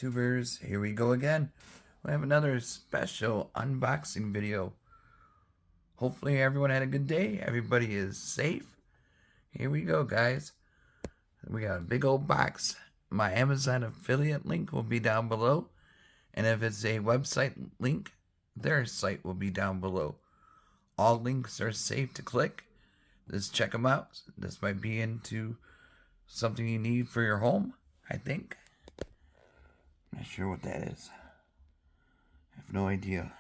YouTubers, here we go again. We have another special unboxing video. Hopefully everyone had a good day. Everybody is safe. Here we go, guys. We got a big old box. My Amazon affiliate link will be down below. And if it's a website link, their site will be down below. All links are safe to click. Just check them out. This might be into something you need for your home, I think. Not sure what that is. I have no idea.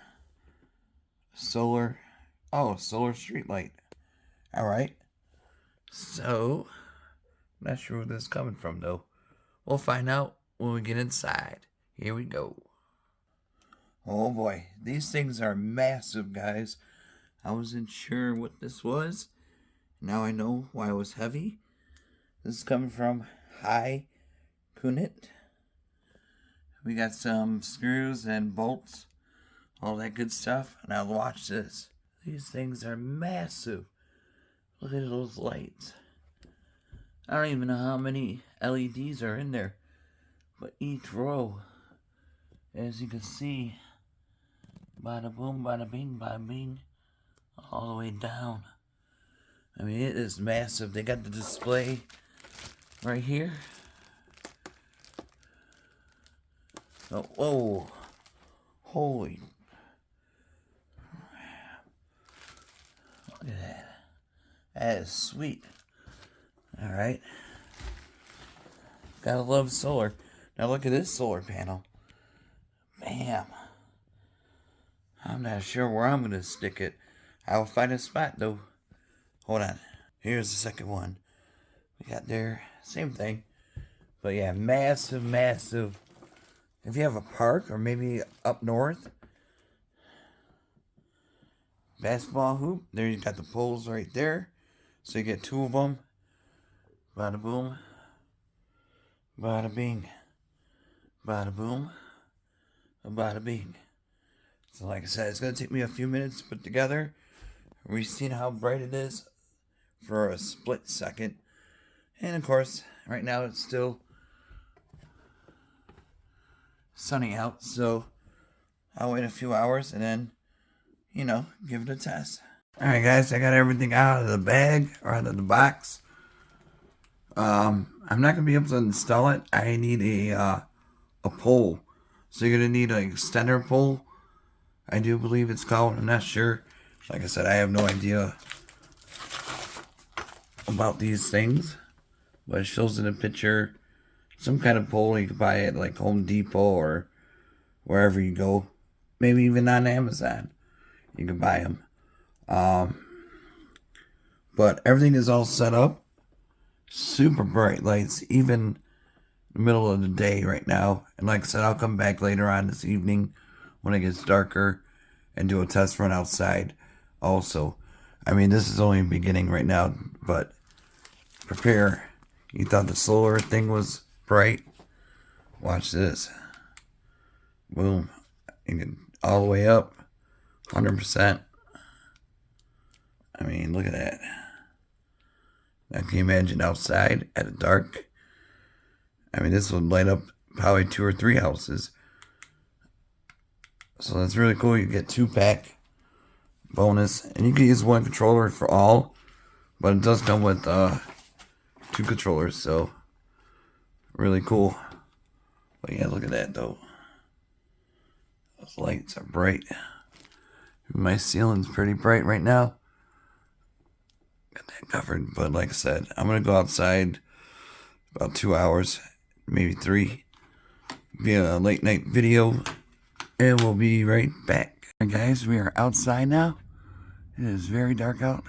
Solar street light. Alright. So, not sure where this is coming from though. We'll find out when we get inside. Here we go. Oh boy, these things are massive, guys. I wasn't sure what this was. Now I know why it was heavy. This is coming from Hykoont. We got some screws and bolts, all that good stuff. Now watch this. These things are massive. Look at those lights. I don't even know how many LEDs are in there, but each row, as you can see, bada boom, bada bing, all the way down. I mean, it is massive. They got the display right here. Oh, whoa. Holy. Look at that. That is sweet. Alright. Gotta love solar. Now look at this solar panel. Bam. I'm not sure where I'm going to stick it. I'll find a spot though. Hold on. Here's the second one. We got there. Same thing. But yeah, massive. If you have a park or maybe up north, basketball hoop, there you got the poles right there. So you get two of them. Bada boom. Bada bing. Bada boom. Bada bing. So like I said, it's going to take me a few minutes to put together. We've seen how bright it is for a split second. And of course, right now it's still sunny out, so I'll wait a few hours and then, give it a test. Alright guys, I got everything out of the bag, or out of the box. I'm not going to be able to install it. I need a pole. So you're going to need an extender pole. I do believe it's called. I'm not sure. Like I said, I have no idea about these things. But it shows in a picture some kind of pole you can buy at like Home Depot or wherever you go. Maybe even on Amazon. You can buy them. But everything is all set up. Super bright lights. Even in the middle of the day right now. And like I said, I'll come back later on this evening when it gets darker and do a test run outside also. I mean, this is only the beginning right now. But prepare. You thought the solar thing was bright? Watch this. Boom. You can all the way up. 100%. I mean, look at that. Now, can you imagine outside at the dark? I mean, this would light up probably 2 or 3 houses. So that's really cool. You get 2-pack bonus. And you can use one controller for all. But it does come with 2 controllers, so really cool. But yeah, look at that though. Those lights are bright. My ceiling's pretty bright right now. Got that covered, but like I said, I'm gonna go outside about 2 hours, maybe 3. Be a late night video, and we'll be right back. Alright guys, we are outside now. It is very dark out,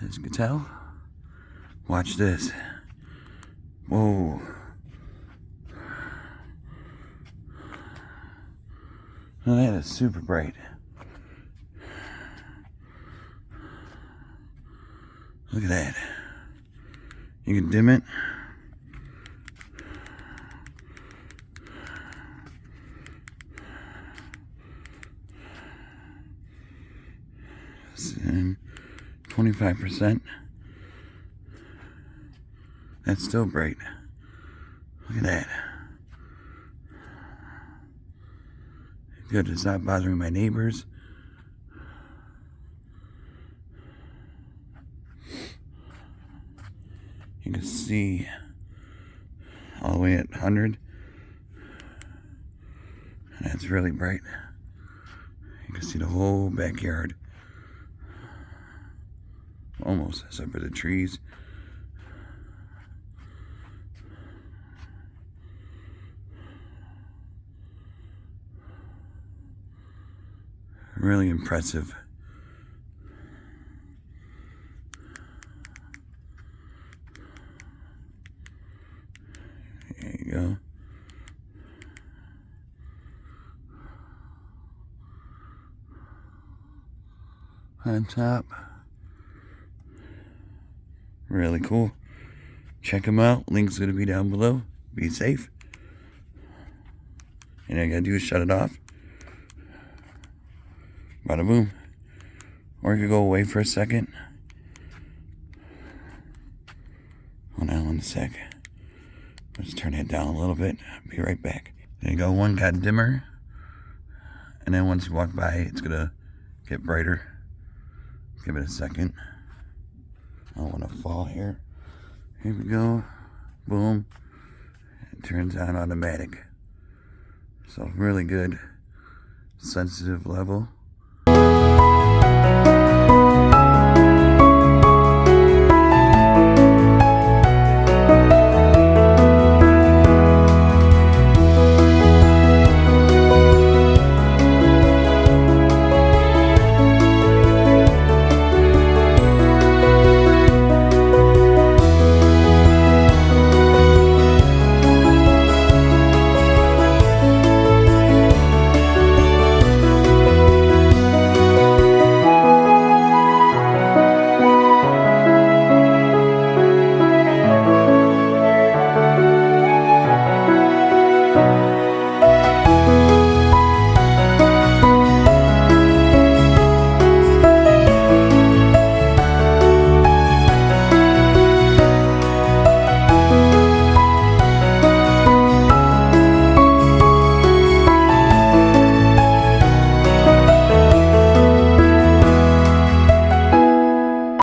as you can tell. Watch this. Whoa. Oh, that is super bright. Look at that. You can dim it. And 25%. That's still bright. Look at that. Good, it's not bothering my neighbors. You can see all the way at 100. And it's really bright. You can see the whole backyard. Almost, except for the trees. Really impressive. There you go. On top. Really cool. Check them out. Link's going to be down below. Be safe. And all you got to do is shut it off. Bada boom. Or you could go away for a second. Hold on one sec. Let's turn it down a little bit. I'll be right back. There you go. One got dimmer. And then once you walk by, it's going to get brighter. Give it a second. I don't want to fall here. Here we go. Boom. It turns on automatic. So really good. Sensitive level.